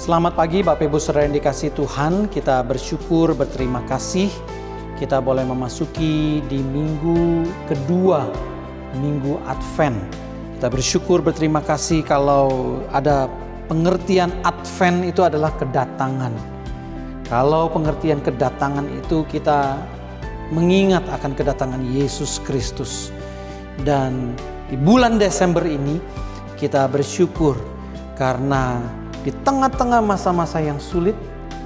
Selamat pagi Bapak Ibu Saudara yang dikasihi Tuhan. Kita bersyukur, berterima kasih kita boleh memasuki di minggu kedua, minggu Advent. Kita bersyukur, berterima kasih kalau ada pengertian Advent itu adalah kedatangan. Kalau pengertian kedatangan itu kita mengingat akan kedatangan Yesus Kristus. Dan di bulan Desember ini kita bersyukur karena di tengah-tengah masa-masa yang sulit,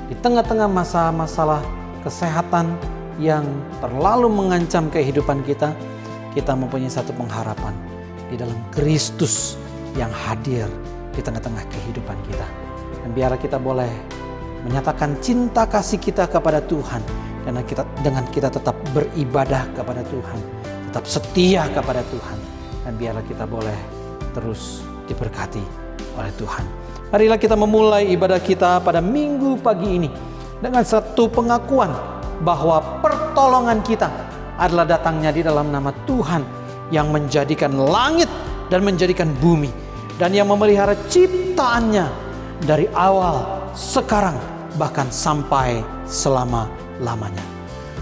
di tengah-tengah masalah kesehatan yang terlalu mengancam kehidupan kita, kita mempunyai satu pengharapan di dalam Kristus yang hadir di tengah-tengah kehidupan kita. Dan biarlah kita boleh menyatakan cinta kasih kita kepada Tuhan, dan dengan kita tetap beribadah kepada Tuhan, tetap setia kepada Tuhan, dan biarlah kita boleh terus diberkati oleh Tuhan. Marilah kita memulai ibadah kita pada minggu pagi ini dengan satu pengakuan bahwa pertolongan kita adalah datangnya di dalam nama Tuhan yang menjadikan langit dan menjadikan bumi, dan yang memelihara ciptaannya dari awal, sekarang, bahkan sampai selama-lamanya.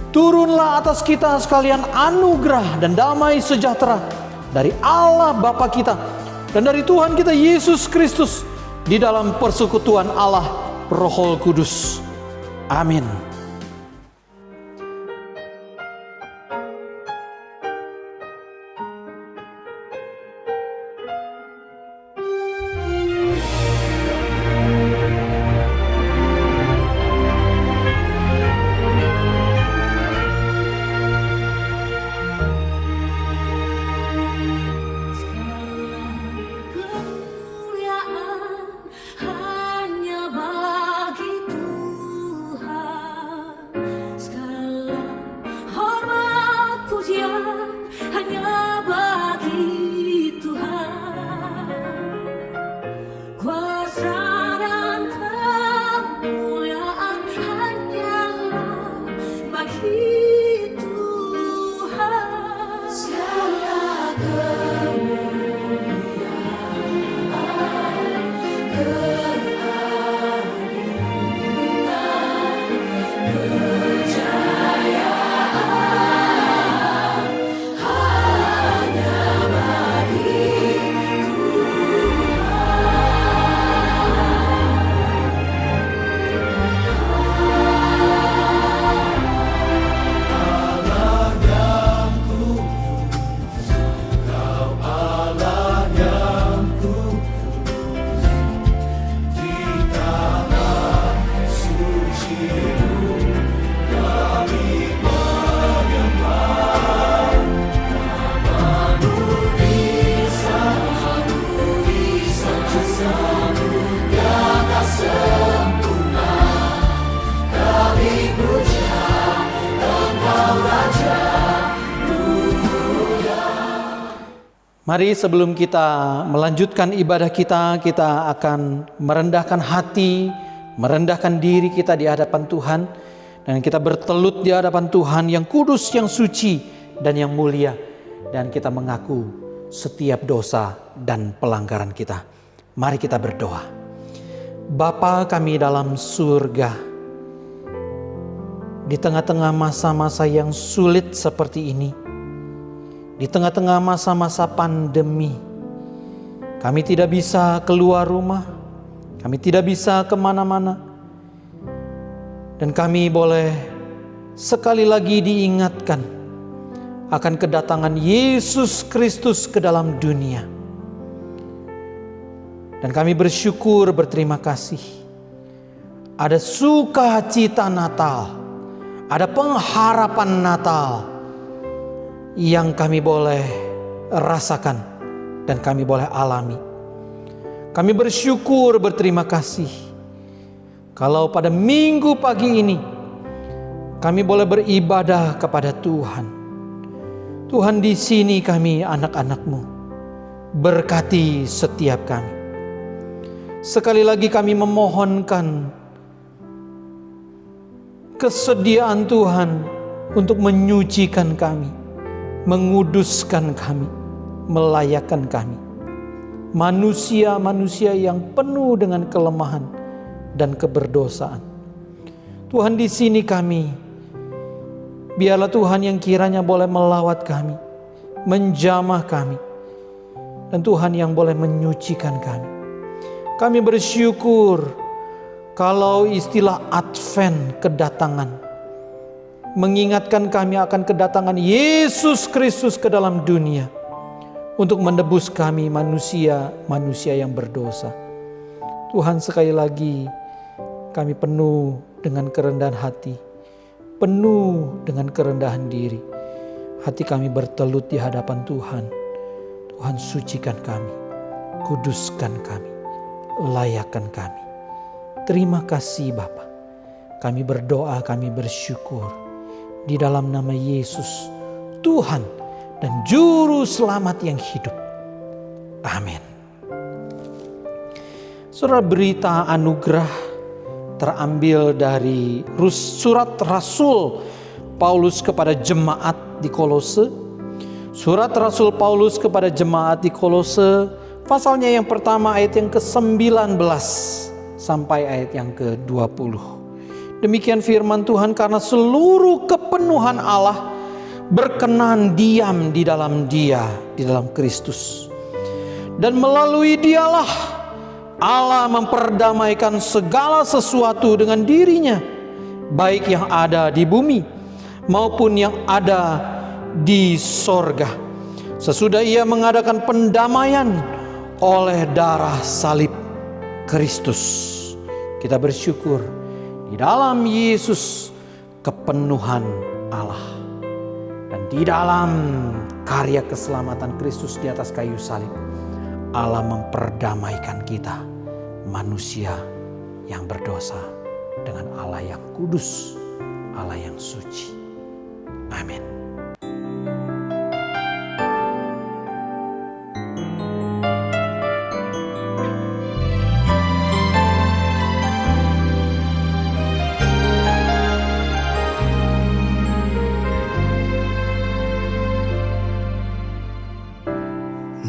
Turunlah atas kita sekalian anugerah dan damai sejahtera dari Allah Bapa kita dan dari Tuhan kita Yesus Kristus di dalam persekutuan Allah Roh Kudus. Amin. Mari sebelum kita melanjutkan ibadah kita, kita akan merendahkan hati, merendahkan diri kita di hadapan Tuhan, dan kita bertelut di hadapan Tuhan yang kudus, yang suci, dan yang mulia, dan kita mengaku setiap dosa dan pelanggaran kita. Mari kita berdoa. Bapa kami dalam surga, di tengah-tengah masa-masa yang sulit seperti ini, di tengah-tengah masa-masa pandemi, kami tidak bisa keluar rumah, kami tidak bisa kemana-mana, dan kami boleh sekali lagi diingatkan akan kedatangan Yesus Kristus ke dalam dunia. Dan kami bersyukur, berterima kasih, ada sukacita Natal, ada pengharapan Natal yang kami boleh rasakan dan kami boleh alami. Kami bersyukur, berterima kasih kalau pada minggu pagi ini kami boleh beribadah kepada Tuhan. Tuhan, di sini kami anak-anak-Mu, berkati setiap kami. Sekali lagi kami memohonkan kesediaan Tuhan untuk menyucikan kami, menguduskan kami, melayakkan kami. Manusia-manusia yang penuh dengan kelemahan, dan keberdosaan. Tuhan, di sini kami, biarlah Tuhan yang kiranya boleh melawat kami, menjamah kami, dan Tuhan yang boleh menyucikan kami. Kami bersyukur kalau istilah Advent, kedatangan, mengingatkan kami akan kedatangan Yesus Kristus ke dalam dunia untuk menebus kami manusia yang berdosa. Tuhan, sekali lagi kami penuh dengan kerendahan hati, penuh dengan kerendahan diri. Hati kami bertelut di hadapan Tuhan. Tuhan, sucikan kami, kuduskan kami, layakkan kami. Terima kasih Bapa. Kami berdoa, kami bersyukur di dalam nama Yesus, Tuhan dan Juru Selamat yang hidup. Amin. Saudara, berita anugerah terambil dari surat Rasul Paulus kepada jemaat di Kolose. Surat Rasul Paulus kepada jemaat di Kolose, pasalnya yang pertama ayat yang ke-19 sampai ayat yang ke-20. Demikian firman Tuhan, karena seluruh kepenuhan Allah berkenan diam di dalam Dia, di dalam Kristus. Dan melalui Dialah Allah memperdamaikan segala sesuatu dengan dirinya, baik yang ada di bumi maupun yang ada di sorga, sesudah Ia mengadakan pendamaian oleh darah salib Kristus. Kita bersyukur di dalam Yesus kepenuhan Allah, dan di dalam karya keselamatan Kristus di atas kayu salib, Allah memperdamaikan kita, manusia yang berdosa, dengan Allah yang kudus, Allah yang suci. Amin.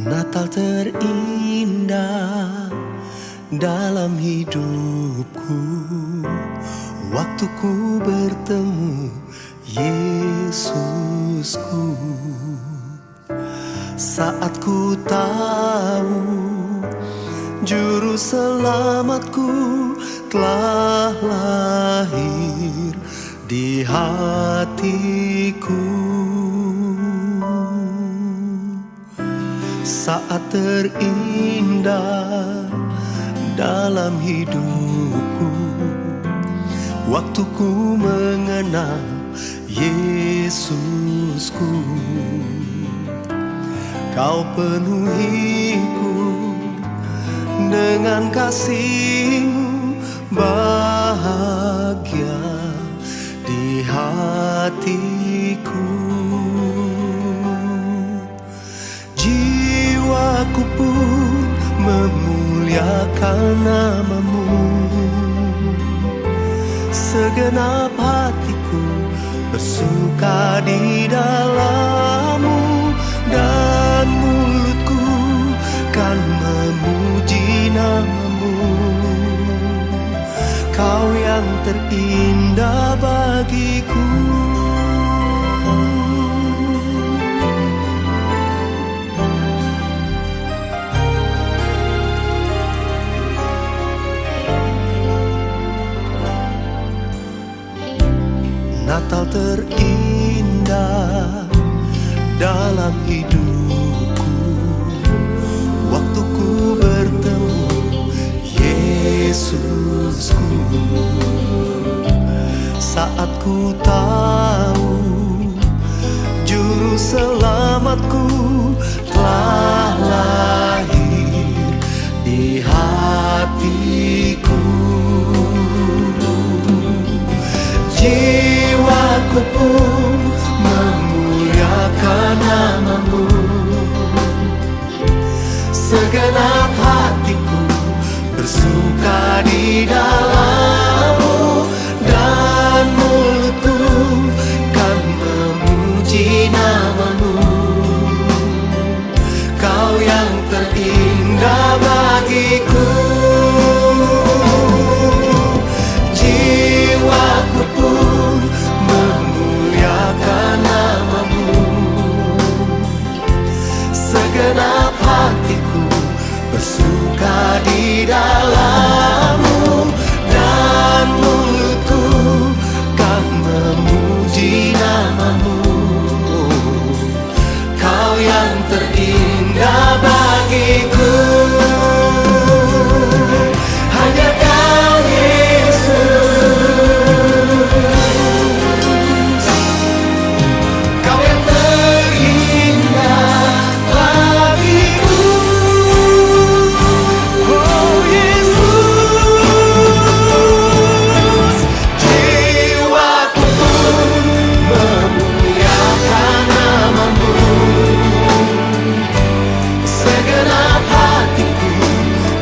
Natal terindah dalam hidupku, waktu ku bertemu Yesusku. Saat ku tahu Juru Selamatku telah lahir di hatiku. Saat terindah dalam hidupku, waktu ku mengenal Yesusku. Kau penuhiku dengan kasih-Mu, bahagia di hatiku. Jiwaku pun memuliakan nama-Mu, segenap hatiku bersuka di dalam-Mu, dan mulutku kan memuji nama-Mu. Kau yang terindah bagiku. Natal terindah dalam hidupku, waktu ku bertemu Yesusku. Saat ku tahu Juru Selamatku telah lahir di hatiku. Jiwaku pun memuliakan nama-Mu, segenap hatiku bersuka di dalam-Mu, dan mulutku kan memuji nama-Mu. Kau yang terindah bagiku. segenap hatiku bersuka di dalam-Mu, dan mulutku kan memuji nama-Mu. Kau yang terindah bagiku, hanya Kau Yesus. Kau yang terindah bagiku, oh Yesus. Jiwaku pun memuliakan nama-Mu, segenap hatiku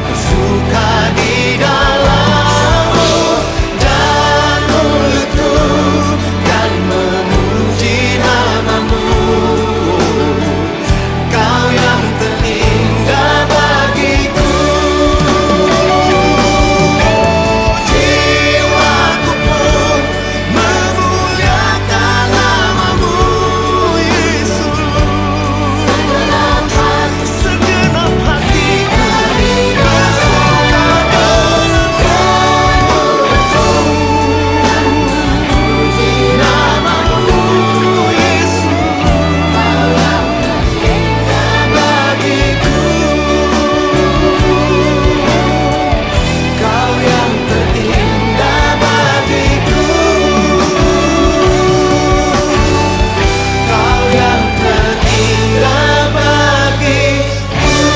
bersuka di dalam-Mu, dan mulutku kan memuji nama-Mu. Kau yang terindah bagiku, jiwaku pun memuliakan nama-Mu, Yesus. Segenap hatiku bersuka nama-Mu, Yesus. Kau yang terindah bagiku, Kau yang terindah bagiku.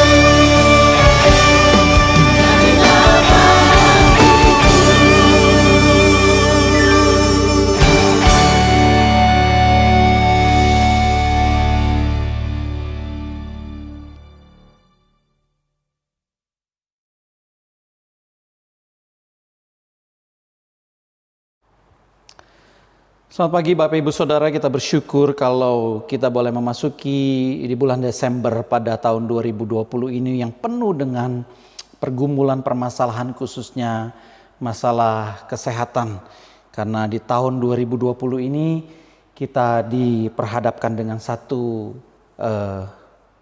Selamat pagi Bapak Ibu Saudara, kita bersyukur kalau kita boleh memasuki di bulan Desember pada tahun 2020 ini yang penuh dengan pergumulan permasalahan, khususnya masalah kesehatan. Karena di tahun 2020 ini kita diperhadapkan dengan satu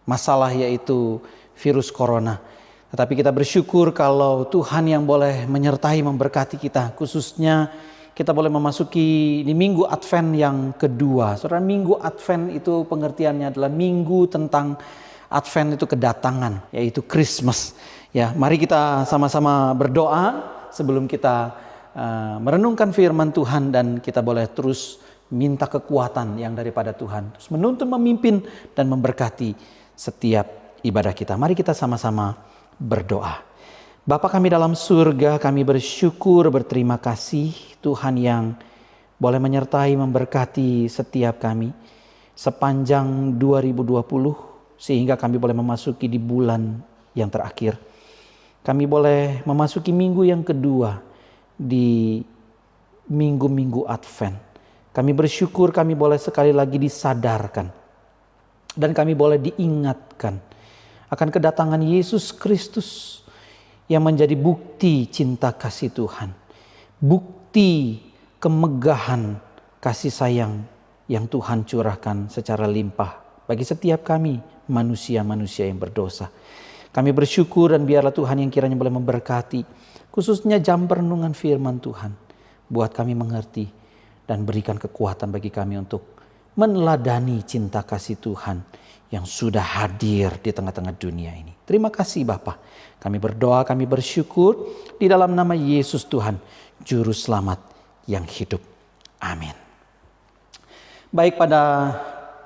masalah, yaitu virus corona. Tetapi kita bersyukur kalau Tuhan yang boleh menyertai, memberkati kita, khususnya kita boleh memasuki di minggu Advent yang kedua. Saudara, minggu Advent itu pengertiannya adalah minggu tentang Advent itu kedatangan, yaitu Christmas. Ya, mari kita sama-sama berdoa sebelum kita merenungkan firman Tuhan, dan kita boleh terus minta kekuatan yang daripada Tuhan, terus menuntun, memimpin, dan memberkati setiap ibadah kita. Mari kita sama-sama berdoa. Bapa kami dalam surga, kami bersyukur, berterima kasih Tuhan yang boleh menyertai, memberkati setiap kami sepanjang 2020, sehingga kami boleh memasuki di bulan yang terakhir. Kami boleh memasuki minggu yang kedua di minggu-minggu Advent. Kami bersyukur kami boleh sekali lagi disadarkan, dan kami boleh diingatkan akan kedatangan Yesus Kristus yang menjadi bukti cinta kasih Tuhan, bukti kemegahan kasih sayang yang Tuhan curahkan secara limpah bagi setiap kami manusia-manusia yang berdosa. Kami bersyukur, dan biarlah Tuhan yang kiranya boleh memberkati khususnya jam perenungan firman Tuhan, buat kami mengerti dan berikan kekuatan bagi kami untuk meneladani cinta kasih Tuhan yang sudah hadir di tengah-tengah dunia ini. Terima kasih Bapa. Kami berdoa, kami bersyukur di dalam nama Yesus Tuhan, Juru Selamat yang hidup. Amin. Baik, pada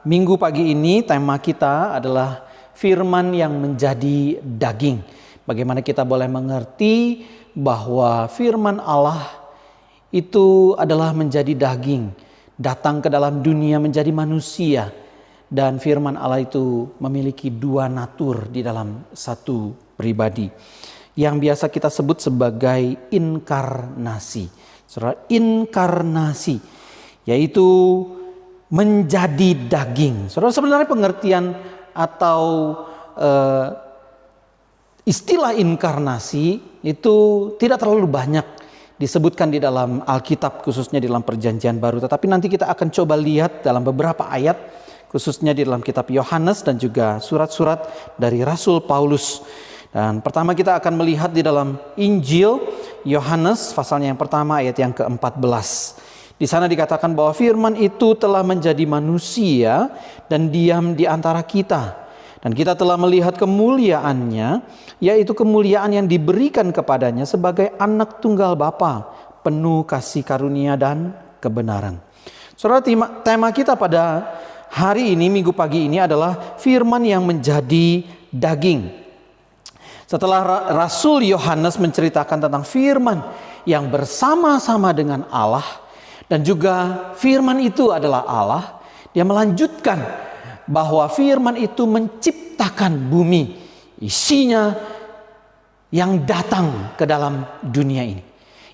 minggu pagi ini tema kita adalah firman yang menjadi daging. Bagaimana kita boleh mengerti bahwa firman Allah itu adalah menjadi daging, datang ke dalam dunia menjadi manusia. Dan firman Allah itu memiliki dua natur di dalam satu pribadi, yang biasa kita sebut sebagai inkarnasi. Inkarnasi yaitu menjadi daging. Saudara, sebenarnya pengertian atau istilah inkarnasi itu tidak terlalu banyak disebutkan di dalam Alkitab, khususnya di dalam Perjanjian Baru. Tetapi nanti kita akan coba lihat dalam beberapa ayat khususnya di dalam kitab Yohanes dan juga surat-surat dari Rasul Paulus. Dan pertama kita akan melihat di dalam Injil Yohanes pasalnya yang pertama ayat yang ke-14. Di sana dikatakan bahwa firman itu telah menjadi manusia dan diam di antara kita. Dan kita telah melihat kemuliaannya, yaitu kemuliaan yang diberikan kepadanya sebagai anak tunggal Bapa, penuh kasih karunia dan kebenaran. Saudara, tema kita pada hari ini, minggu pagi ini adalah firman yang menjadi daging. Setelah Rasul Yohanes menceritakan tentang firman yang bersama-sama dengan Allah, dan juga firman itu adalah Allah, dia melanjutkan bahwa firman itu menciptakan bumi, isinya yang datang ke dalam dunia ini,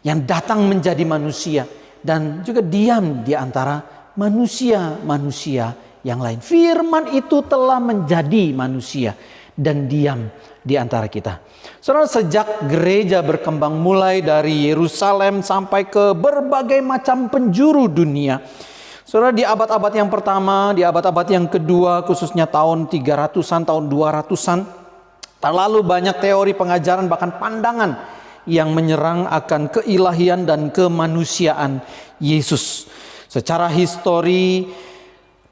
yang datang menjadi manusia dan juga diam di antara manusia-manusia yang lain. Firman itu telah menjadi manusia dan diam di antara kita. Saudara, sejak gereja berkembang mulai dari Yerusalem sampai ke berbagai macam penjuru dunia, saudara, di abad-abad yang pertama, di abad-abad yang kedua, khususnya tahun 300-an, tahun 200-an, terlalu banyak teori pengajaran bahkan pandangan yang menyerang akan keilahian dan kemanusiaan Yesus. Secara histori,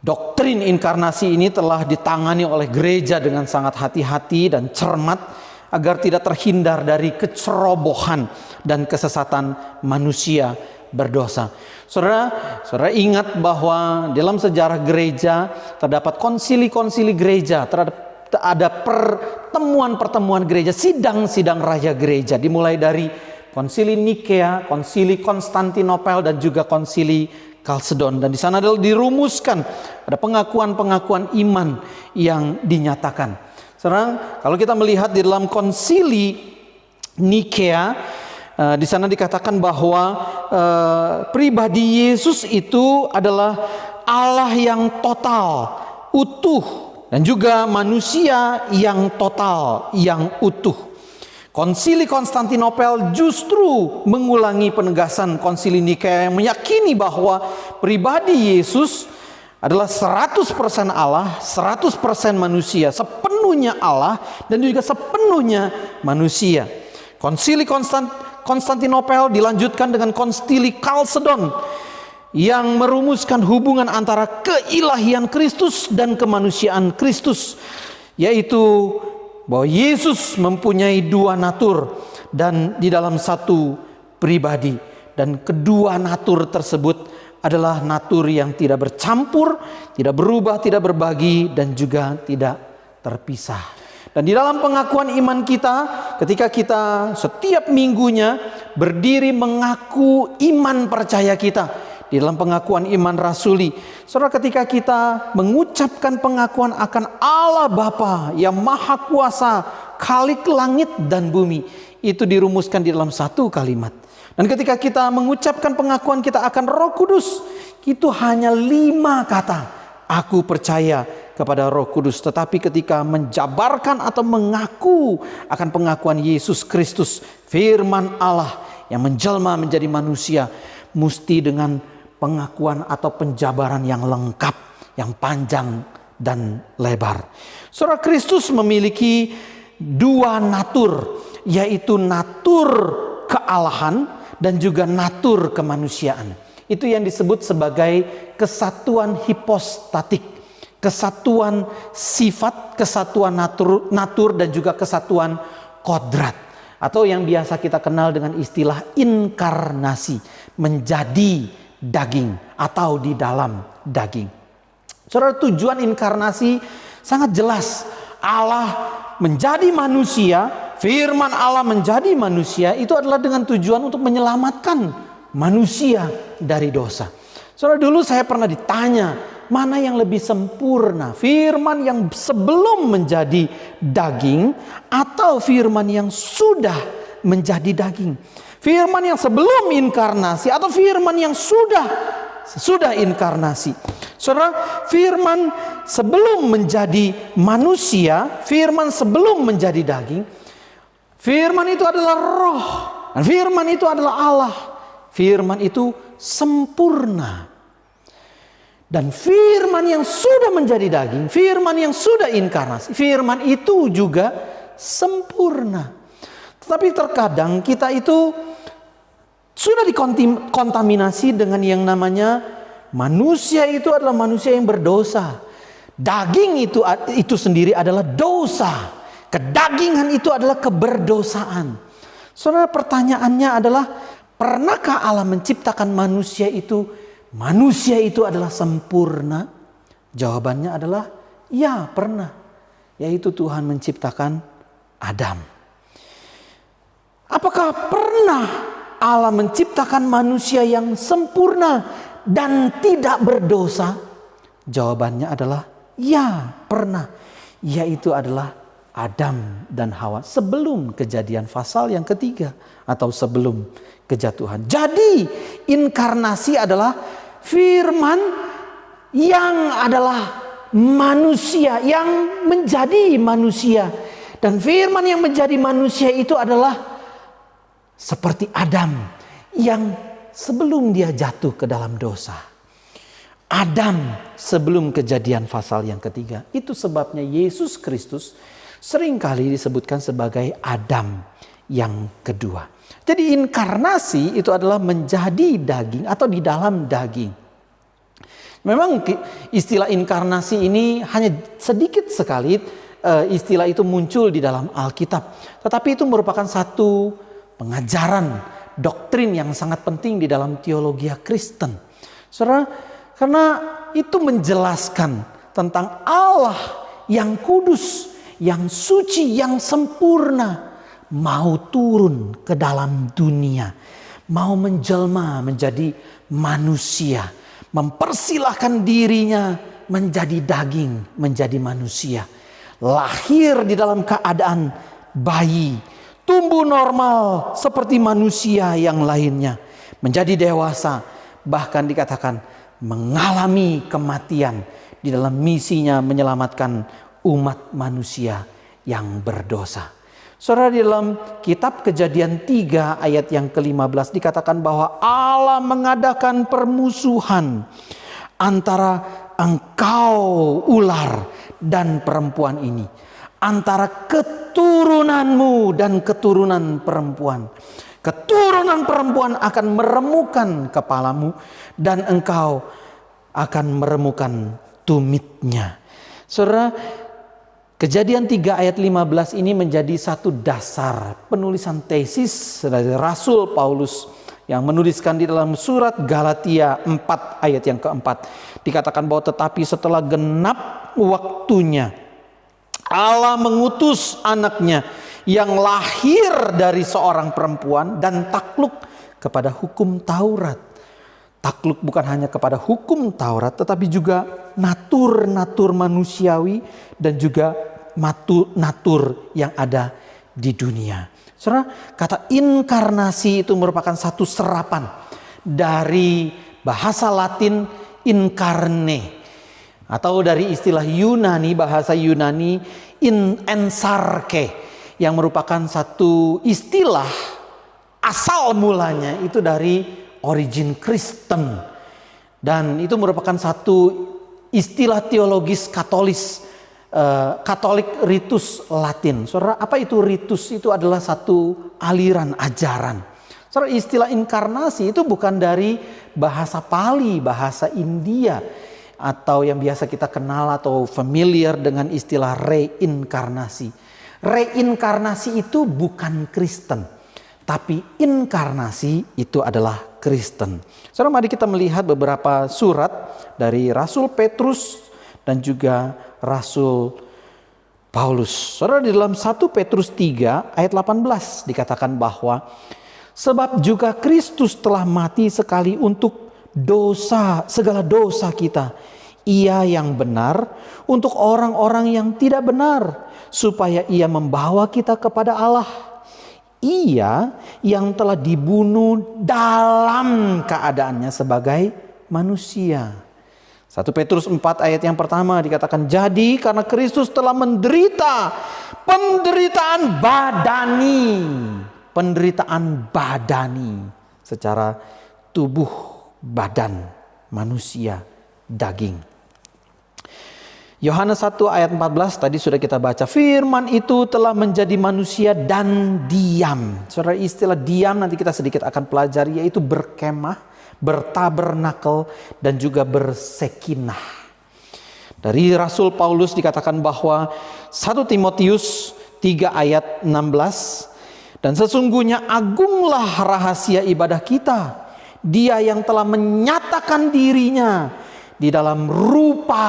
doktrin inkarnasi ini telah ditangani oleh gereja dengan sangat hati-hati dan cermat agar tidak terhindar dari kecerobohan dan kesesatan manusia berdosa. Saudara ingat bahwa dalam sejarah gereja terdapat konsili-konsili gereja, ada pertemuan-pertemuan gereja, sidang-sidang raya gereja, dimulai dari konsili Nikea, konsili Konstantinopel dan juga konsili Kalsedon. Dan di sana adalah dirumuskan ada pengakuan-pengakuan iman yang dinyatakan. Saudara, kalau kita melihat di dalam konsili Nikea, di sana dikatakan bahwa pribadi Yesus itu adalah Allah yang total, utuh, dan juga manusia yang total, yang utuh. Konsili Konstantinopel justru mengulangi penegasan konsili Nikea yang meyakini bahwa pribadi Yesus adalah 100% Allah, 100% manusia, sepenuhnya Allah dan juga sepenuhnya manusia. Konsili Konstantinopel dilanjutkan dengan konsili Kalsedon yang merumuskan hubungan antara keilahian Kristus dan kemanusiaan Kristus, yaitu bahwa Yesus mempunyai dua natur dan di dalam satu pribadi, dan kedua natur tersebut adalah natur yang tidak bercampur, tidak berubah, tidak berbagi, dan juga tidak terpisah. Dan di dalam pengakuan iman kita, ketika kita setiap minggunya berdiri mengaku iman percaya kita di dalam pengakuan iman rasuli, saudara, ketika kita mengucapkan pengakuan akan Allah Bapa yang Maha Kuasa, Khalik langit dan bumi, itu dirumuskan di dalam satu kalimat. Dan ketika kita mengucapkan pengakuan kita akan Roh Kudus, itu hanya 5 kata. Aku percaya kepada Roh Kudus. Tetapi ketika menjabarkan atau mengaku akan pengakuan Yesus Kristus, firman Allah yang menjelma menjadi manusia, mesti dengan pengakuan atau penjabaran yang lengkap, yang panjang dan lebar. Saudara, Kristus memiliki 2 natur, yaitu natur kealahan dan juga natur kemanusiaan. Itu yang disebut sebagai kesatuan hipostatik, kesatuan sifat, kesatuan natur dan juga kesatuan kodrat, atau yang biasa kita kenal dengan istilah inkarnasi, menjadi daging atau di dalam daging. Saudara, tujuan inkarnasi sangat jelas. Allah menjadi manusia, firman Allah menjadi manusia, itu adalah dengan tujuan untuk menyelamatkan manusia dari dosa. Saudara, dulu saya pernah ditanya, mana yang lebih sempurna, firman yang sebelum menjadi daging atau firman yang sudah menjadi daging? Firman yang sebelum inkarnasi atau firman yang sudah inkarnasi? Saudara, firman sebelum menjadi manusia, firman sebelum menjadi daging, firman itu adalah roh, dan firman itu adalah Allah. Firman itu sempurna. Dan firman yang sudah menjadi daging, firman yang sudah inkarnasi, firman itu juga sempurna. Tetapi terkadang kita itu sudah dikontaminasi dengan yang namanya manusia itu adalah manusia yang berdosa. Daging itu sendiri adalah dosa. Kedagingan itu adalah keberdosaan. Saudara, pertanyaannya adalah, pernahkah Allah menciptakan manusia itu adalah sempurna? Jawabannya adalah ya, pernah. Yaitu Tuhan menciptakan Adam. Apakah pernah Allah menciptakan manusia yang sempurna dan tidak berdosa? Jawabannya adalah ya, pernah. Yaitu adalah Adam dan Hawa sebelum kejadian pasal yang ketiga atau sebelum kejatuhan. Jadi inkarnasi adalah firman yang adalah manusia, yang menjadi manusia. Dan firman yang menjadi manusia itu adalah seperti Adam yang sebelum dia jatuh ke dalam dosa. Adam sebelum kejadian pasal yang ketiga. Itu sebabnya Yesus Kristus seringkali disebutkan sebagai Adam yang kedua. Jadi inkarnasi itu adalah menjadi daging atau di dalam daging. Memang istilah inkarnasi ini hanya sedikit sekali istilah itu muncul di dalam Alkitab. Tetapi itu merupakan satu pengajaran, doktrin yang sangat penting di dalam teologi Kristen. Saudara, karena itu menjelaskan tentang Allah yang kudus, yang suci, yang sempurna, mau turun ke dalam dunia, mau menjelma menjadi manusia, mempersilahkan dirinya menjadi daging, menjadi manusia, lahir di dalam keadaan bayi, tumbuh normal seperti manusia yang lainnya, menjadi dewasa, bahkan dikatakan mengalami kematian di dalam misinya menyelamatkan umat manusia yang berdosa. Saudara, di dalam kitab Kejadian 3 ayat yang ke-15 dikatakan bahwa Allah mengadakan permusuhan antara engkau ular dan perempuan ini, antara keturunanmu dan keturunan perempuan. Keturunan perempuan akan meremukkan kepalamu dan engkau akan meremukkan tumitnya. Saudara, Kejadian 3 ayat 15 ini menjadi satu dasar penulisan tesis dari Rasul Paulus yang menuliskan di dalam surat Galatia 4 ayat yang keempat. Dikatakan bahwa tetapi setelah genap waktunya Allah mengutus anaknya yang lahir dari seorang perempuan dan takluk kepada hukum Taurat. Takluk bukan hanya kepada hukum Taurat tetapi juga natur manusiawi dan juga natur yang ada di dunia. Saudara, kata inkarnasi itu merupakan satu serapan dari bahasa Latin incarne atau dari istilah Yunani, bahasa Yunani ensarke, yang merupakan satu istilah asal mulanya itu dari origin Kristen, dan itu merupakan satu istilah teologis Katolik ritus Latin. Saudara, apa itu ritus? Itu adalah satu aliran ajaran. Saudara, istilah inkarnasi itu bukan dari bahasa Pali, bahasa India, atau yang biasa kita kenal atau familiar dengan istilah reinkarnasi. Reinkarnasi itu bukan Kristen, tapi inkarnasi itu adalah Kristen. Saudara, mari kita melihat beberapa surat dari Rasul Petrus dan juga Rasul Paulus. Saudara, di dalam 1 Petrus 3 ayat 18 dikatakan bahwa sebab juga Kristus telah mati sekali untuk dosa, segala dosa kita. Ia yang benar untuk orang-orang yang tidak benar, supaya ia membawa kita kepada Allah. Ia yang telah dibunuh dalam keadaannya sebagai manusia. 1 Petrus 4 ayat yang pertama dikatakan, jadi karena Kristus telah menderita penderitaan badani secara tubuh badan manusia daging. Yohanes 1 ayat 14 tadi sudah kita baca. Firman itu telah menjadi manusia dan diam. Saudara, istilah diam nanti kita sedikit akan pelajari, yaitu berkemah, bertabernakel, dan juga bersekinah. Dari Rasul Paulus dikatakan bahwa 1 Timotius 3 ayat 16. Dan sesungguhnya agunglah rahasia ibadah kita. Dia yang telah menyatakan dirinya di dalam rupa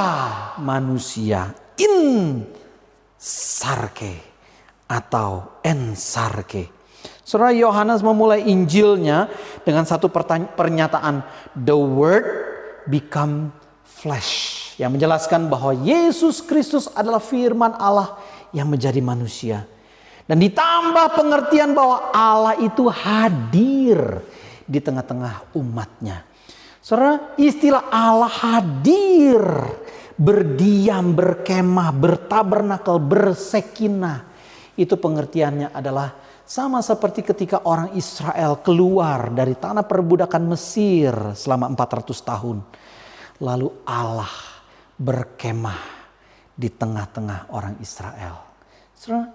manusia, in sarke atau en sarke. Saudara, Yohanes memulai Injilnya dengan satu pernyataan, the word become flesh, yang menjelaskan bahwa Yesus Kristus adalah firman Allah yang menjadi manusia. Dan ditambah pengertian bahwa Allah itu hadir di tengah-tengah umatnya. Saudara, istilah Allah hadir, berdiam, berkemah, bertabernakel, bersekinah. Itu pengertiannya adalah sama seperti ketika orang Israel keluar dari tanah perbudakan Mesir selama 400 tahun. Lalu Allah berkemah di tengah-tengah orang Israel. Saudara,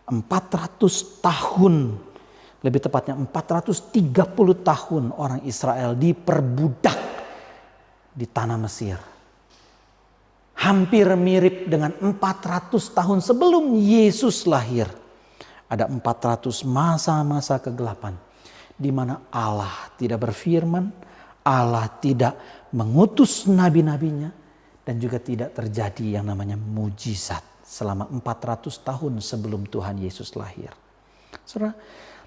400 tahun. Lebih tepatnya 430 tahun orang Israel diperbudak di tanah Mesir. Hampir mirip dengan 400 tahun sebelum Yesus lahir. Ada 400 masa-masa kegelapan di mana Allah tidak berfirman, Allah tidak mengutus nabi-nabinya, dan juga tidak terjadi yang namanya mujizat selama 400 tahun sebelum Tuhan Yesus lahir. Saudara,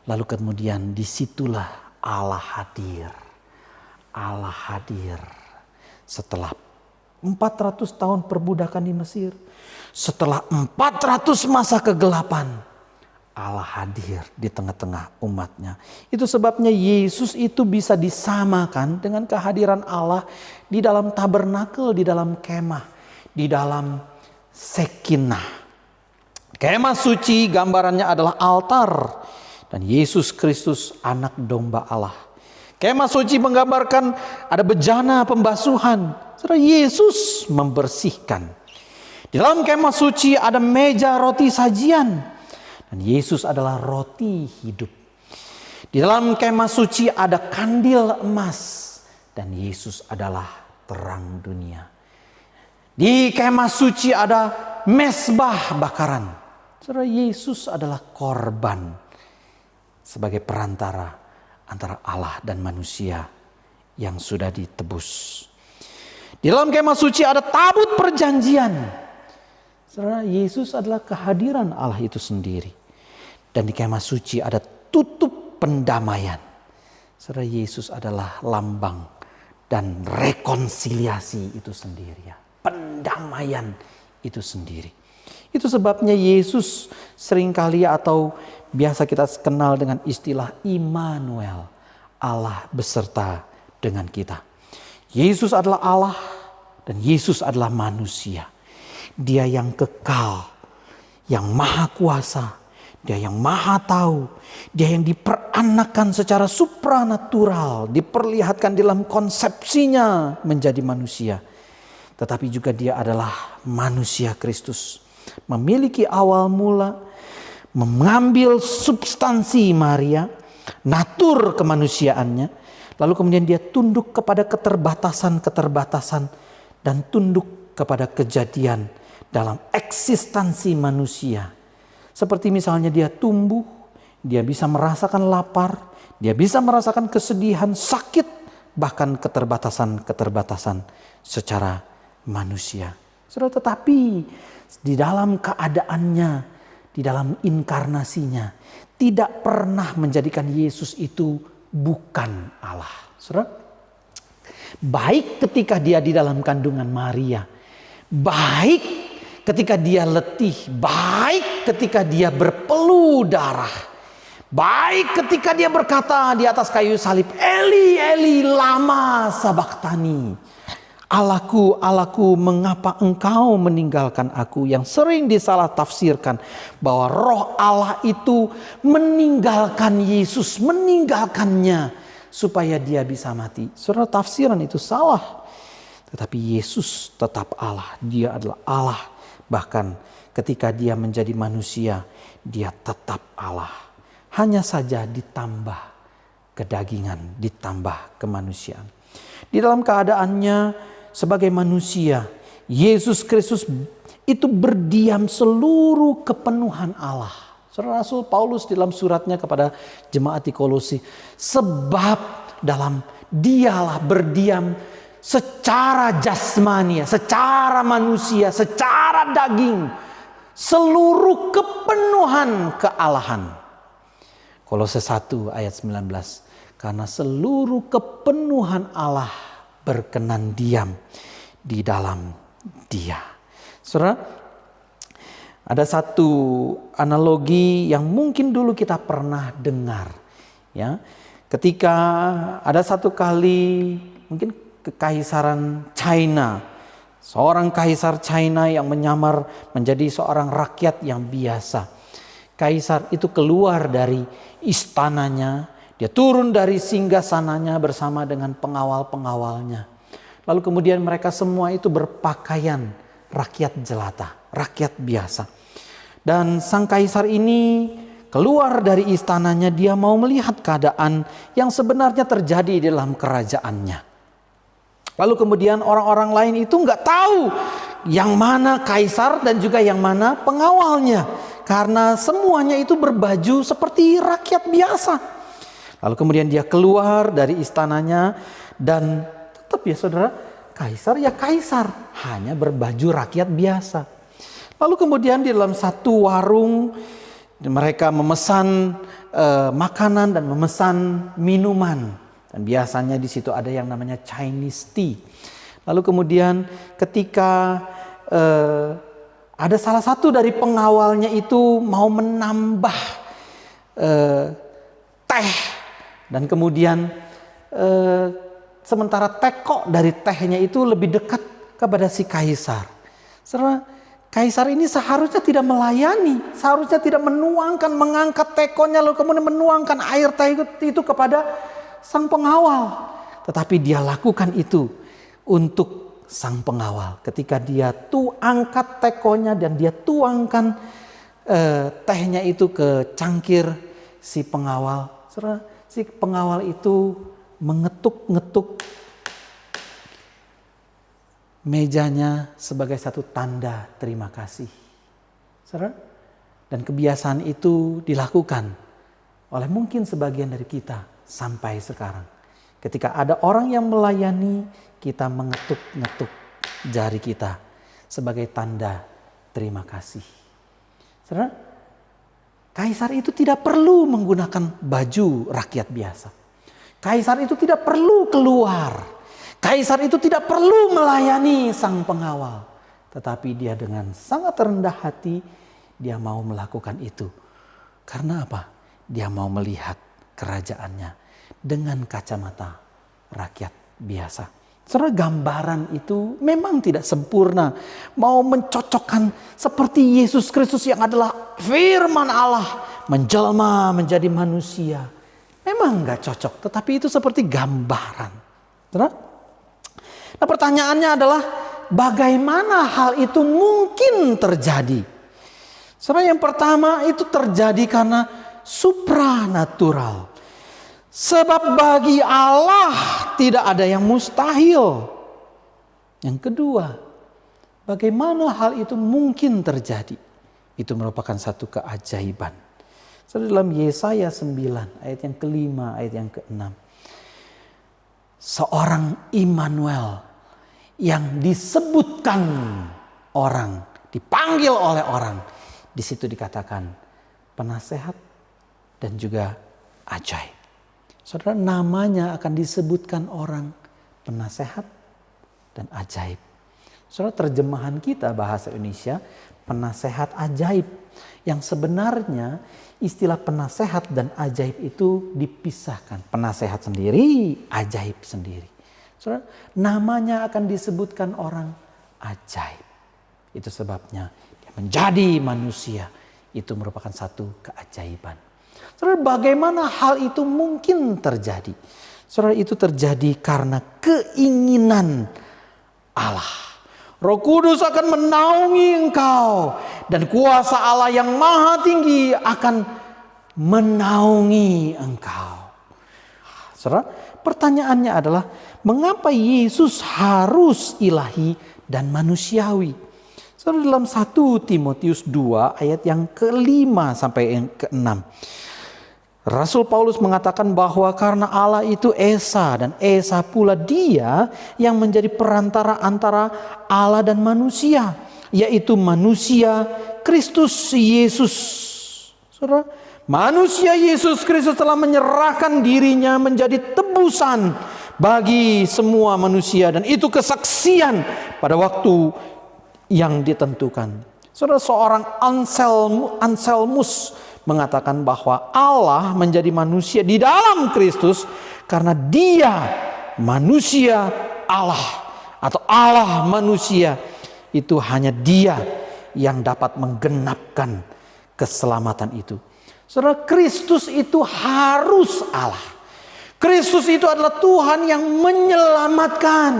lalu kemudian disitulah Allah hadir. Allah hadir setelah 400 tahun perbudakan di Mesir. Setelah 400 masa kegelapan, Allah hadir di tengah-tengah umatnya. Itu sebabnya Yesus itu bisa disamakan dengan kehadiran Allah di dalam tabernakel, di dalam kemah, di dalam sekinah. Kemah suci gambarannya adalah altar. Dan Yesus Kristus anak domba Allah. Kemah suci menggambarkan ada bejana pembasuhan. Saudara, Yesus membersihkan. Di dalam kemah suci ada meja roti sajian. Dan Yesus adalah roti hidup. Di dalam kemah suci ada kandil emas. Dan Yesus adalah terang dunia. Di kemah suci ada mezbah bakaran. Saudara, Yesus adalah korban sebagai perantara antara Allah dan manusia yang sudah ditebus. Di dalam kemah suci ada tabut perjanjian. Saudara, Yesus adalah kehadiran Allah itu sendiri. Dan di kemah suci ada tutup pendamaian. Saudara, Yesus adalah lambang dan rekonsiliasi itu sendiri. Pendamaian itu sendiri. Itu sebabnya Yesus seringkali atau biasa kita kenal dengan istilah Immanuel, Allah beserta dengan kita. Yesus adalah Allah dan Yesus adalah manusia. Dia yang kekal, yang maha kuasa, dia yang maha tahu, dia yang diperanakan secara supranatural, diperlihatkan dalam konsepsinya menjadi manusia. Tetapi juga dia adalah manusia Kristus, memiliki awal mula, mengambil substansi Maria, natur kemanusiaannya, lalu kemudian dia tunduk kepada keterbatasan-keterbatasan dan tunduk kepada kejadian dalam eksistensi manusia. Seperti misalnya dia tumbuh, dia bisa merasakan lapar, dia bisa merasakan kesedihan, sakit, bahkan keterbatasan-keterbatasan secara manusia. Saudara, tetapi di dalam keadaannya, di dalam inkarnasinya, tidak pernah menjadikan Yesus itu bukan Allah. Saudara, baik ketika dia di dalam kandungan Maria, baik ketika dia letih, baik ketika dia berpeluh darah, baik ketika dia berkata di atas kayu salib, Eli, Eli, lama sabaktani. Allahku, Allahku, mengapa engkau meninggalkan aku? Yang sering disalah tafsirkan bahwa roh Allah itu meninggalkan Yesus, meninggalkannya supaya dia bisa mati. Saudara, tafsiran itu salah. Tetapi Yesus tetap Allah. Dia adalah Allah. Bahkan ketika dia menjadi manusia, dia tetap Allah. Hanya saja ditambah kedagingan, ditambah kemanusiaan. Di dalam keadaannya sebagai manusia, Yesus Kristus itu berdiam seluruh kepenuhan Allah. Saudara, Rasul Paulus dalam suratnya kepada jemaat di Kolose, sebab dalam dialah berdiam secara jasmani, secara manusia, secara daging, seluruh kepenuhan kealahan. Kolose 1 ayat 19. Karena seluruh kepenuhan Allah berkenan diam di dalam Dia. Saudara, ada satu analogi yang mungkin dulu kita pernah dengar, ya. Ketika ada satu kali mungkin kekaisaran China, seorang kaisar China yang menyamar menjadi seorang rakyat yang biasa. Kaisar itu keluar dari istananya, dia turun dari singgasananya bersama dengan pengawal-pengawalnya. Lalu kemudian mereka semua itu berpakaian rakyat jelata, rakyat biasa. Dan sang kaisar ini keluar dari istananya, dia mau melihat keadaan yang sebenarnya terjadi di dalam kerajaannya. Lalu kemudian orang-orang lain itu nggak tahu yang mana kaisar dan juga yang mana pengawalnya. Karena semuanya itu berbaju seperti rakyat biasa. Lalu kemudian dia keluar dari istananya dan tetap ya saudara, kaisar ya kaisar, hanya berbaju rakyat biasa. Lalu kemudian di dalam satu warung mereka memesan makanan dan memesan minuman. Dan biasanya di situ ada yang namanya Chinese tea. Lalu kemudian ketika ada salah satu dari pengawalnya itu mau menambah teh. Dan kemudian sementara teko dari tehnya itu lebih dekat kepada si kaisar. Saudara, kaisar ini seharusnya tidak melayani, seharusnya tidak menuangkan, mengangkat tekonya lalu kemudian menuangkan air teh itu kepada sang pengawal. Tetapi dia lakukan itu untuk sang pengawal. Ketika dia angkat tekonya dan dia tuangkan tehnya itu ke cangkir si pengawal. Saudara, si pengawal itu mengetuk-ngetuk mejanya sebagai satu tanda terima kasih. Saudara, dan kebiasaan itu dilakukan oleh mungkin sebagian dari kita sampai sekarang. Ketika ada orang yang melayani, kita mengetuk-ngetuk jari kita sebagai tanda terima kasih. Saudara, kaisar itu tidak perlu menggunakan baju rakyat biasa. Kaisar itu tidak perlu keluar. Kaisar itu tidak perlu melayani sang pengawal. Tetapi dia dengan sangat rendah hati, dia mau melakukan itu. Karena apa? Dia mau melihat kerajaannya dengan kacamata rakyat biasa. Saudara, gambaran itu memang tidak sempurna. Mau mencocokkan seperti Yesus Kristus yang adalah firman Allah menjelma menjadi manusia. Memang gak cocok, tetapi itu seperti gambaran. Saudara? Nah, pertanyaannya adalah bagaimana hal itu mungkin terjadi? Saudara, yang pertama itu terjadi karena supranatural. Sebab bagi Allah tidak ada yang mustahil. Yang kedua, bagaimana hal itu mungkin terjadi? Itu merupakan satu keajaiban. Saudara, dalam Yesaya 9 ayat yang kelima, ayat yang keenam. Seorang Immanuel yang disebutkan orang, dipanggil oleh orang. Di situ dikatakan penasehat dan juga ajaib. Saudara, namanya akan disebutkan orang, penasehat dan ajaib. Saudara, terjemahan kita bahasa Indonesia penasehat ajaib. Yang sebenarnya istilah penasehat dan ajaib itu dipisahkan. Penasehat sendiri, ajaib sendiri. Saudara, namanya akan disebutkan orang ajaib. Itu sebabnya dia menjadi manusia. Itu merupakan satu keajaiban. Saudara, bagaimana hal itu mungkin terjadi? Saudara, itu terjadi karena keinginan Allah. Roh Kudus akan menaungi engkau dan kuasa Allah yang maha tinggi akan menaungi engkau. Saudara, pertanyaannya adalah mengapa Yesus harus ilahi dan manusiawi? Saudara, dalam 1 Timotius 2 ayat yang ke-5 sampai yang ke-6. Rasul Paulus mengatakan bahwa karena Allah itu Esa dan Esa pula Dia yang menjadi perantara antara Allah dan manusia, yaitu manusia Kristus Yesus. Saudara, manusia Yesus Kristus telah menyerahkan dirinya menjadi tebusan bagi semua manusia, dan itu kesaksian pada waktu yang ditentukan. Saudara, seorang Anselmus mengatakan bahwa Allah menjadi manusia di dalam Kristus karena Dia manusia Allah, atau Allah manusia. Itu hanya Dia yang dapat menggenapkan keselamatan itu. Saudara, Kristus itu harus Allah. Kristus itu adalah Tuhan yang menyelamatkan.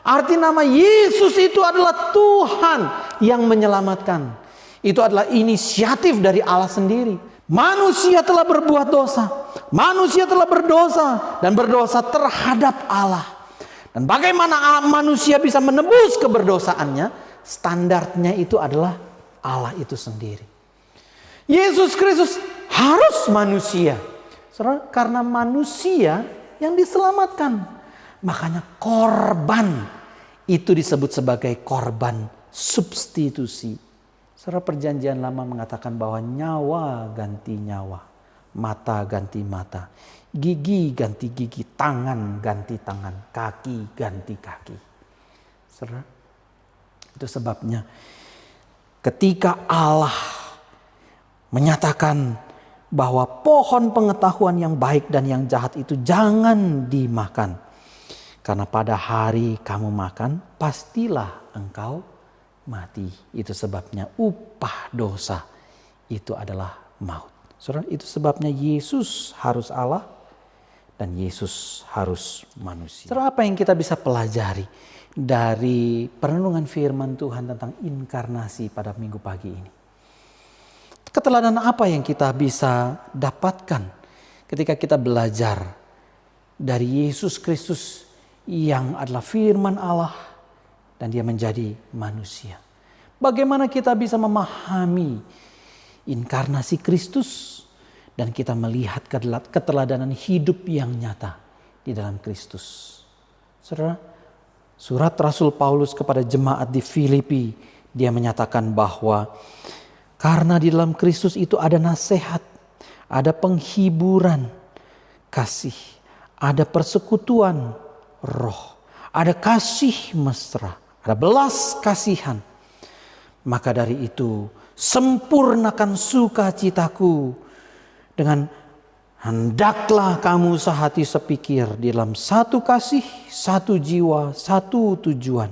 Arti nama Yesus itu adalah Tuhan yang menyelamatkan. Itu adalah inisiatif dari Allah sendiri. Manusia telah berbuat dosa. Manusia telah berdosa dan berdosa terhadap Allah. Dan bagaimana manusia bisa menebus keberdosaannya? Standarnya itu adalah Allah itu sendiri. Yesus Kristus harus manusia. Saudara, karena manusia yang diselamatkan. Makanya korban itu disebut sebagai korban substitusi. Saudara, perjanjian lama mengatakan bahwa nyawa ganti nyawa, mata ganti mata, gigi ganti gigi, tangan ganti tangan, kaki ganti kaki. Saudara, itu sebabnya ketika Allah menyatakan bahwa pohon pengetahuan yang baik dan yang jahat itu jangan dimakan, karena pada hari kamu makan pastilah engkau mati. Itu sebabnya upah dosa itu adalah maut. Saudara, itu sebabnya Yesus harus Allah dan Yesus harus manusia. Saudara, apa yang kita bisa pelajari dari perenungan firman Tuhan tentang inkarnasi pada minggu pagi ini? Keteladanan apa yang kita bisa dapatkan ketika kita belajar dari Yesus Kristus yang adalah firman Allah dan Dia menjadi manusia? Bagaimana kita bisa memahami inkarnasi Kristus dan kita melihat keteladanan hidup yang nyata di dalam Kristus? Saudara, surat Rasul Paulus kepada jemaat di Filipi, dia menyatakan bahwa karena di dalam Kristus itu ada nasihat, ada penghiburan kasih, ada persekutuan roh, ada kasih mesra, ada belas kasihan. Maka dari itu sempurnakan sukacitaku dengan hendaklah kamu sehati sepikir di dalam satu kasih, satu jiwa, satu tujuan,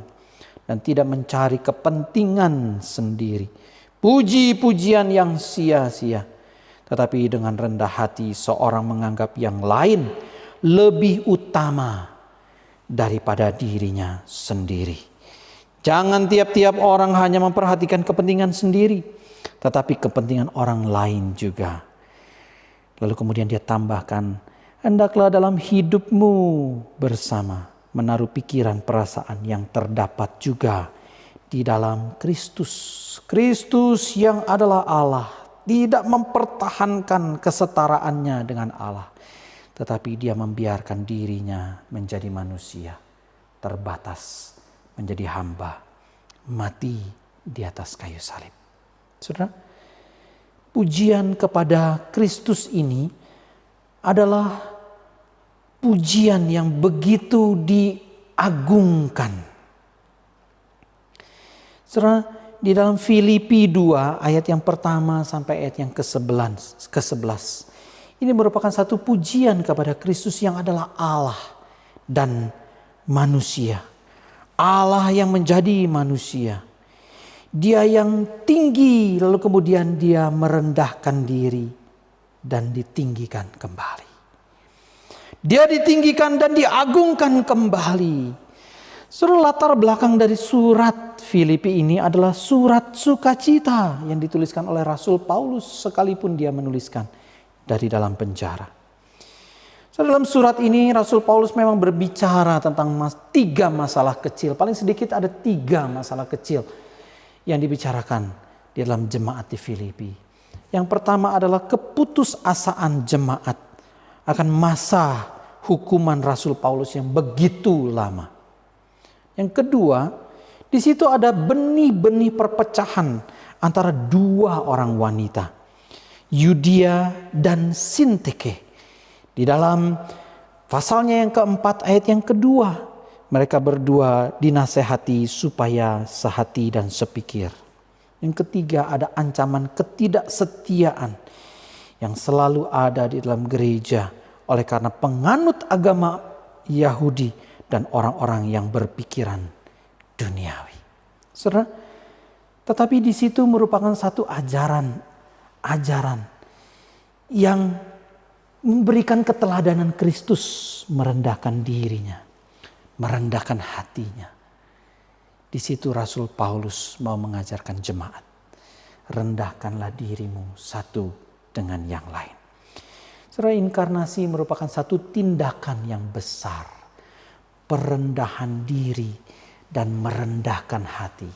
dan tidak mencari kepentingan sendiri, puji-pujian yang sia-sia, tetapi dengan rendah hati seorang menganggap yang lain lebih utama daripada dirinya sendiri. Jangan tiap-tiap orang hanya memperhatikan kepentingan sendiri, tetapi kepentingan orang lain juga. Lalu kemudian dia tambahkan, hendaklah dalam hidupmu bersama menaruh pikiran perasaan yang terdapat juga di dalam Kristus. Kristus yang adalah Allah tidak mempertahankan kesetaraannya dengan Allah, tetapi Dia membiarkan dirinya menjadi manusia, terbatas, menjadi hamba, mati di atas kayu salib. Saudara, pujian kepada Kristus ini adalah pujian yang begitu diagungkan. Saudara, di dalam Filipi 2 ayat yang pertama sampai ayat yang ke-11. Ini merupakan satu pujian kepada Kristus yang adalah Allah dan manusia. Allah yang menjadi manusia. Dia yang tinggi lalu kemudian Dia merendahkan diri dan ditinggikan kembali. Dia ditinggikan dan diagungkan kembali. Saudara, latar belakang dari surat Filipi ini adalah surat sukacita yang dituliskan oleh Rasul Paulus sekalipun dia menuliskan dari dalam penjara. Saudara, dalam surat ini Rasul Paulus memang berbicara tentang 3 masalah kecil. Paling sedikit ada 3 masalah kecil yang dibicarakan di dalam jemaat di Filipi. Yang pertama adalah keputusasaan jemaat akan masa hukuman Rasul Paulus yang begitu lama. Yang kedua, di situ ada benih-benih perpecahan antara 2 orang wanita, Yudia dan Sintike. Di dalam pasalnya yang keempat ayat yang kedua, mereka berdua dinasehati supaya sehati dan sepikir. Yang ketiga, ada ancaman ketidaksetiaan yang selalu ada di dalam gereja oleh karena penganut agama Yahudi dan orang-orang yang berpikiran duniawi. Saudara, tetapi di situ merupakan satu ajaran yang memberikan keteladanan Kristus, merendahkan dirinya, merendahkan hatinya. Di situ Rasul Paulus mau mengajarkan jemaat, rendahkanlah dirimu satu dengan yang lain. Saudara, inkarnasi merupakan satu tindakan yang besar. Perendahan diri dan merendahkan hati.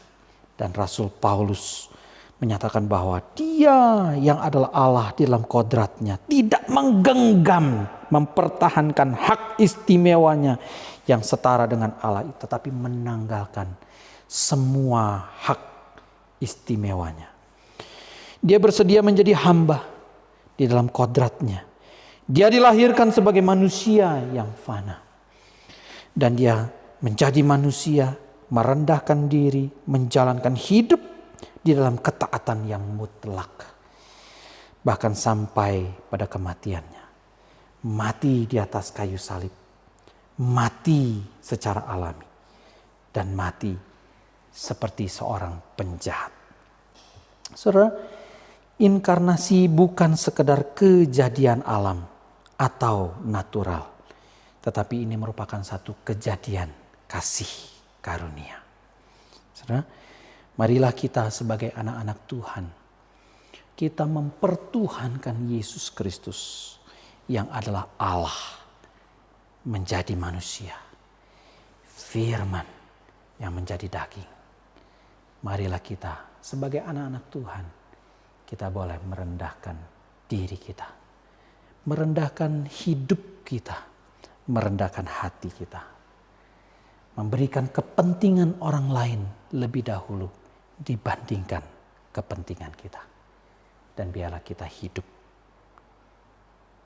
Dan Rasul Paulus menyatakan bahwa dia yang adalah Allah di dalam kodratnya tidak menggenggam, mempertahankan hak istimewanya yang setara dengan Allah, tetapi menanggalkan semua hak istimewanya. Dia bersedia menjadi hamba di dalam kodratnya. Dia dilahirkan sebagai manusia yang fana. Dan dia menjadi manusia, merendahkan diri, menjalankan hidup di dalam ketaatan yang mutlak. Bahkan sampai pada kematiannya. Mati di atas kayu salib. Mati secara alami. Dan mati seperti seorang penjahat. Saudara, inkarnasi bukan sekedar kejadian alam atau natural. Tetapi ini merupakan satu kejadian kasih karunia. Saudara, marilah kita sebagai anak-anak Tuhan, kita mempertuhankan Yesus Kristus yang adalah Allah menjadi manusia. Firman yang menjadi daging. Marilah kita sebagai anak-anak Tuhan, kita boleh merendahkan diri kita. Merendahkan hidup kita. Merendahkan hati kita. Memberikan kepentingan orang lain lebih dahulu dibandingkan kepentingan kita. Dan biarlah kita hidup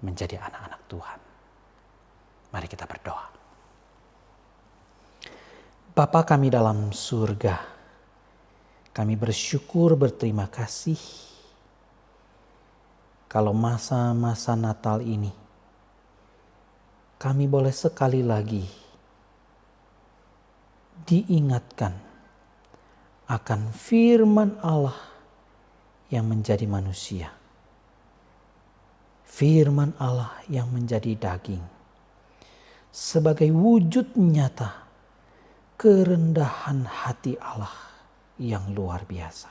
menjadi anak-anak Tuhan. Mari kita berdoa. Bapa kami dalam surga, kami bersyukur, berterima kasih kalau masa-masa Natal ini kami boleh sekali lagi diingatkan akan firman Allah yang menjadi manusia. Firman Allah yang menjadi daging. Sebagai wujud nyata kerendahan hati Allah yang luar biasa.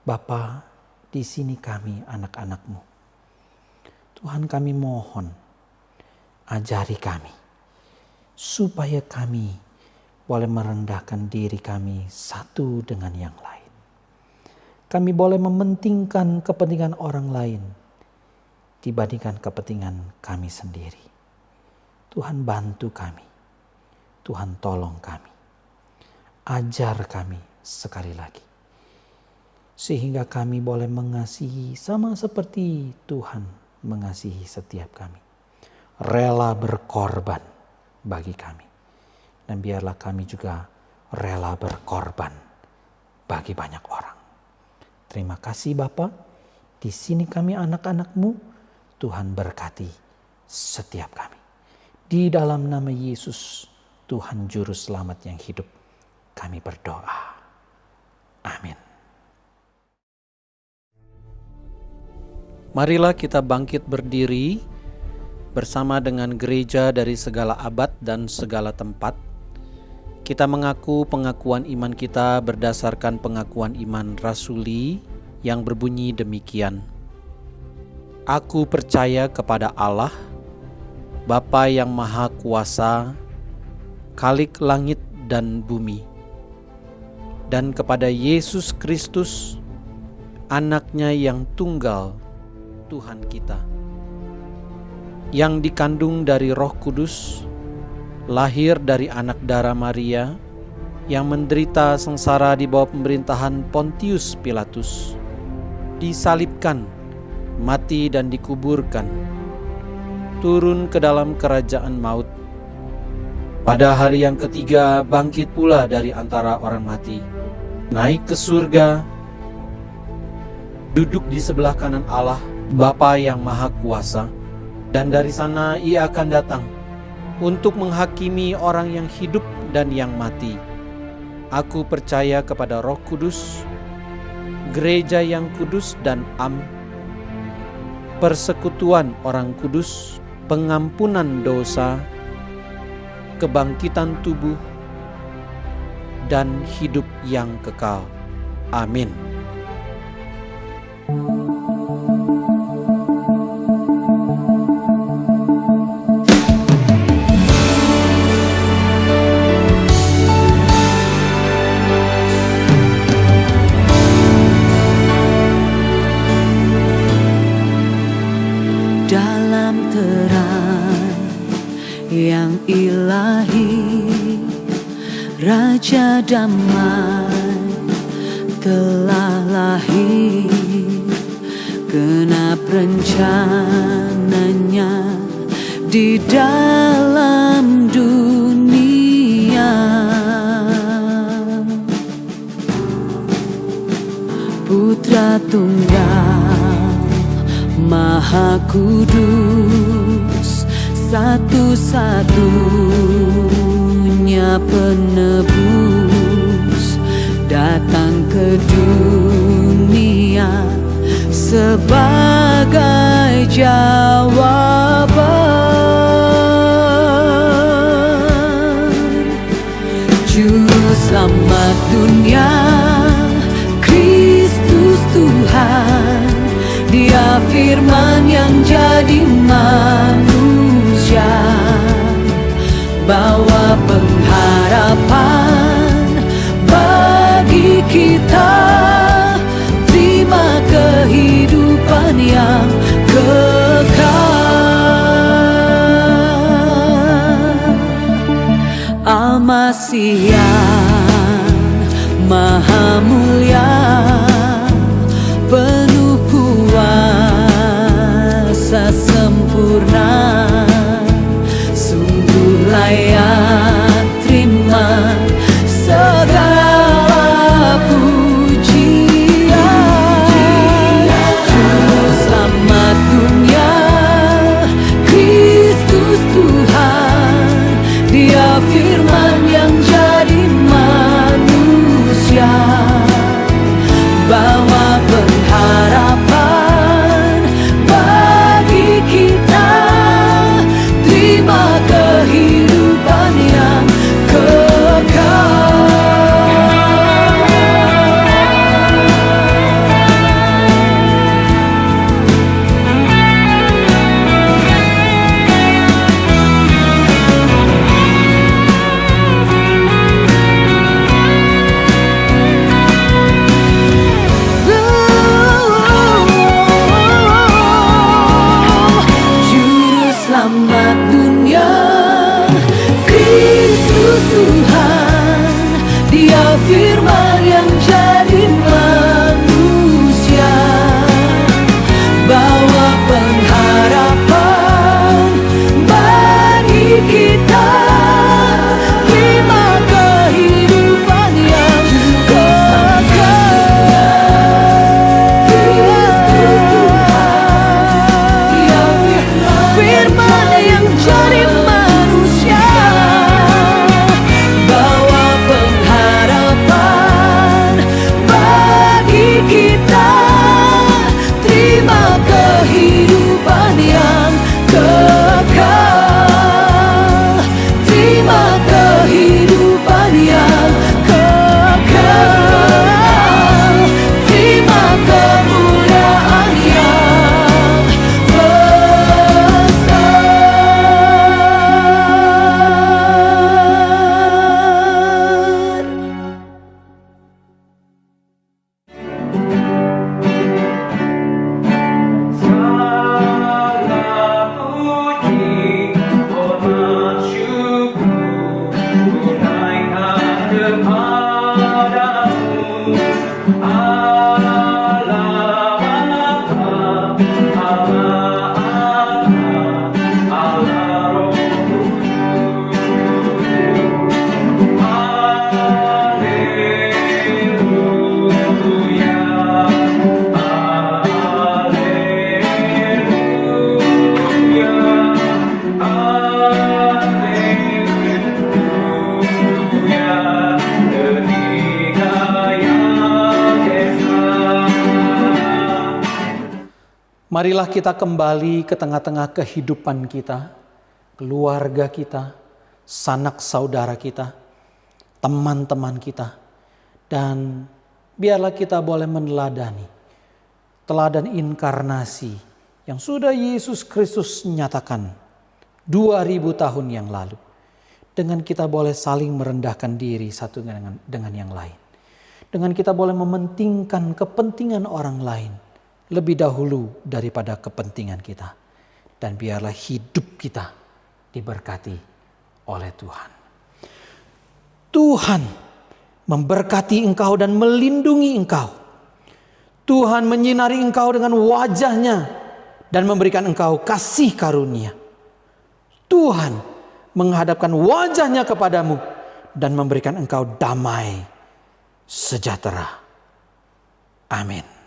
Bapa, di sini kami anak-anak-Mu. Tuhan, kami mohon, ajari kami supaya kami boleh merendahkan diri kami satu dengan yang lain. Kami boleh mementingkan kepentingan orang lain dibandingkan kepentingan kami sendiri. Tuhan, bantu kami. Tuhan, tolong kami. Ajar kami sekali lagi. Sehingga kami boleh mengasihi sama seperti Tuhan mengasihi setiap kami. Rela berkorban bagi kami. Dan biarlah kami juga rela berkorban bagi banyak orang. Terima kasih Bapa. Di sini kami anak-anak-Mu. Tuhan berkati setiap kami. Di dalam nama Yesus, Tuhan Juru Selamat yang hidup, kami berdoa. Amin. Marilah kita bangkit berdiri bersama dengan gereja dari segala abad dan segala tempat. Kita mengaku pengakuan iman kita berdasarkan pengakuan iman rasuli yang berbunyi demikian. Aku percaya kepada Allah, Bapa yang Maha Kuasa, Khalik langit dan bumi, dan kepada Yesus Kristus, Anak-Nya yang tunggal, Tuhan kita, yang dikandung dari Roh Kudus, lahir dari anak darah Maria, yang menderita sengsara di bawah pemerintahan Pontius Pilatus, disalibkan, mati dan dikuburkan, turun ke dalam kerajaan maut. Pada hari yang ketiga bangkit pula dari antara orang mati, naik ke surga, duduk di sebelah kanan Allah, Bapa yang Maha Kuasa, dan dari sana Ia akan datang untuk menghakimi orang yang hidup dan yang mati. Aku percaya kepada Roh Kudus, gereja yang kudus dan am, persekutuan orang kudus, pengampunan dosa, kebangkitan tubuh, dan hidup yang kekal. Amin. Dalam terang yang ilahi, Raja damai telah lahir. Genap rencananya di dalam dunia. Putra Tunggal Maha Kudus, satu-satunya penebus, datang ke dunia sebagai jawaban. Juru selamat dunia, Kristus Tuhan, Dia firman yang jadi manusia, bawa pengharapan bagi kita, terima kehidupan yang kekal. Al-Masih yang Maha Mulia, penuh kuasa sempurna, sungguh layak terima segala pujian. Juru selamat dunia, Kristus Tuhan, Dia firman yang jadi Marilah kita kembali ke tengah-tengah kehidupan kita, keluarga kita, sanak saudara kita, teman-teman kita. Dan biarlah kita boleh meneladani teladan inkarnasi yang sudah Yesus Kristus nyatakan 2000 tahun yang lalu. Dengan kita boleh saling merendahkan diri satu dengan yang lain. Dengan kita boleh mementingkan kepentingan orang lain lebih dahulu daripada kepentingan kita. Dan biarlah hidup kita diberkati oleh Tuhan. Tuhan memberkati engkau dan melindungi engkau. Tuhan menyinari engkau dengan wajah-Nya dan memberikan engkau kasih karunia. Tuhan menghadapkan wajah-Nya kepadamu dan memberikan engkau damai sejahtera. Amin.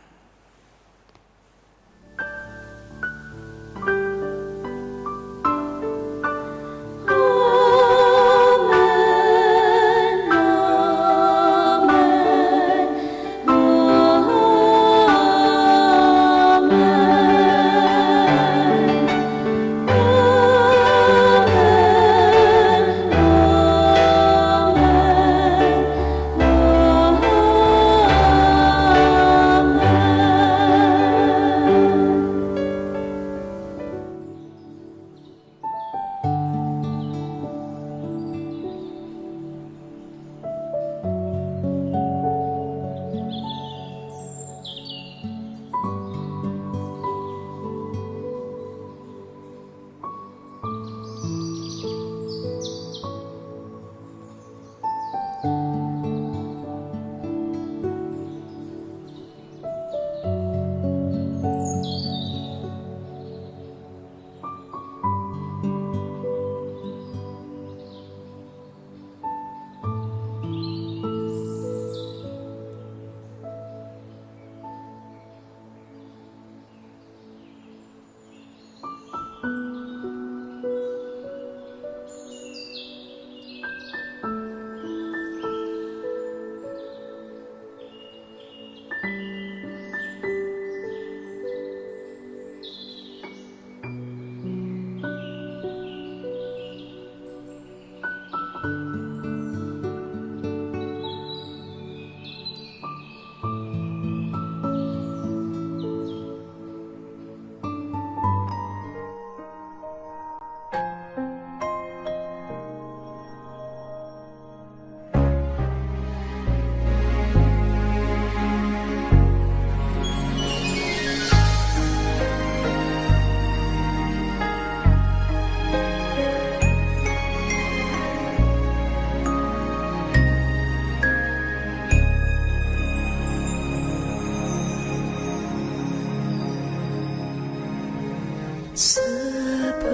Seperti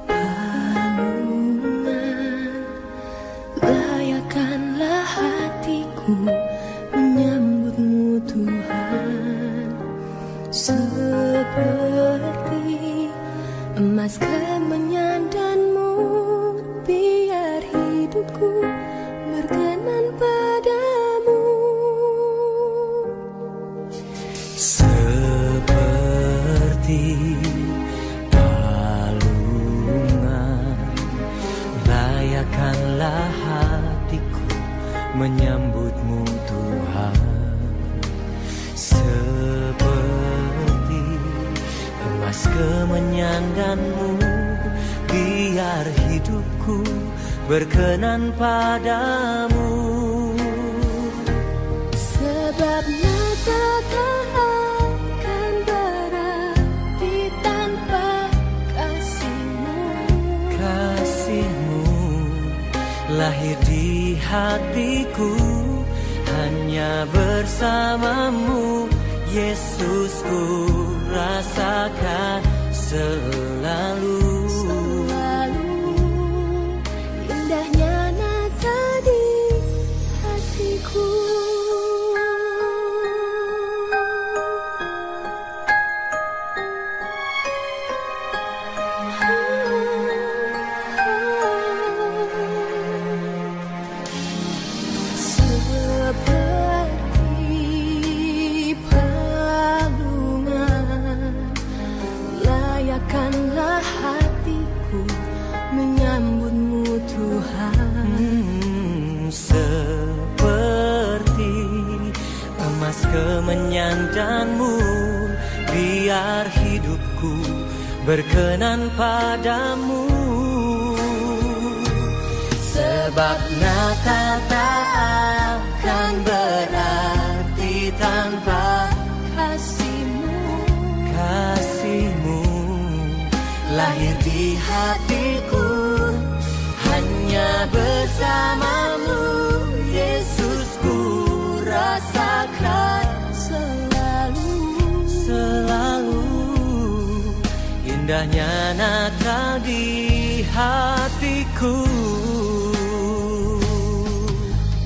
palungan, layakkanlah hatiku menyambutmu Tuhan. Seperti emas kemenyan dan mur, biar hidupku berkenan padamu. Palungan, layakkanlah hatiku menyambutmu Tuhan. Seperti emas kemenyan dan mur, biar hidupku berkenan padamu. Sebab mata tak akan berarti tanpa kasih-Mu. Kasih-Mu lahir di hatiku, hanya hanya bersamamu, Yesusku, rasakan selalu. Indahnya Natal di hatiku. Seperti palungan, layakkanlah hatiku menyambutmu Tuhan. Seperti emas kemenyan dan mur, biar hidupku berkenan padamu. Sebab Natal tak akan berarti tanpa Kasihmu, kasihmu. Lahir di hatiku, hanya bersamamu, Yesusku, rasakan selalu. Indahnya Natal di hatiku.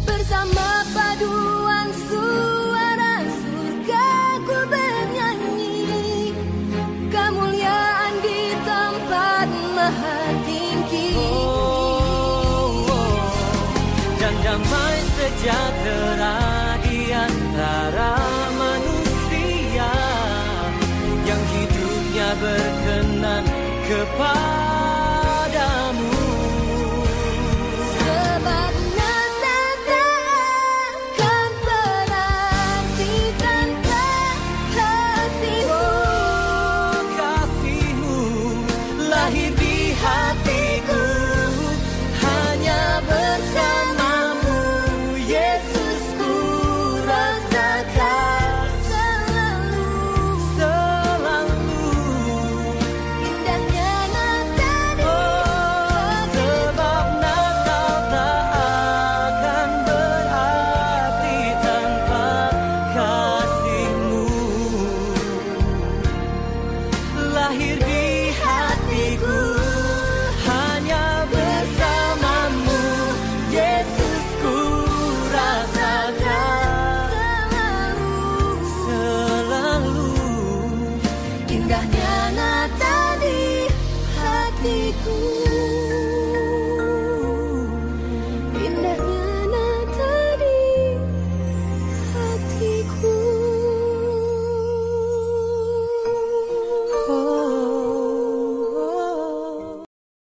bersama paduan suara surga ku bernyanyi, kemuliaan di tempat maha tinggi. Dan damai sejahtera di antara manusia yang hidupnya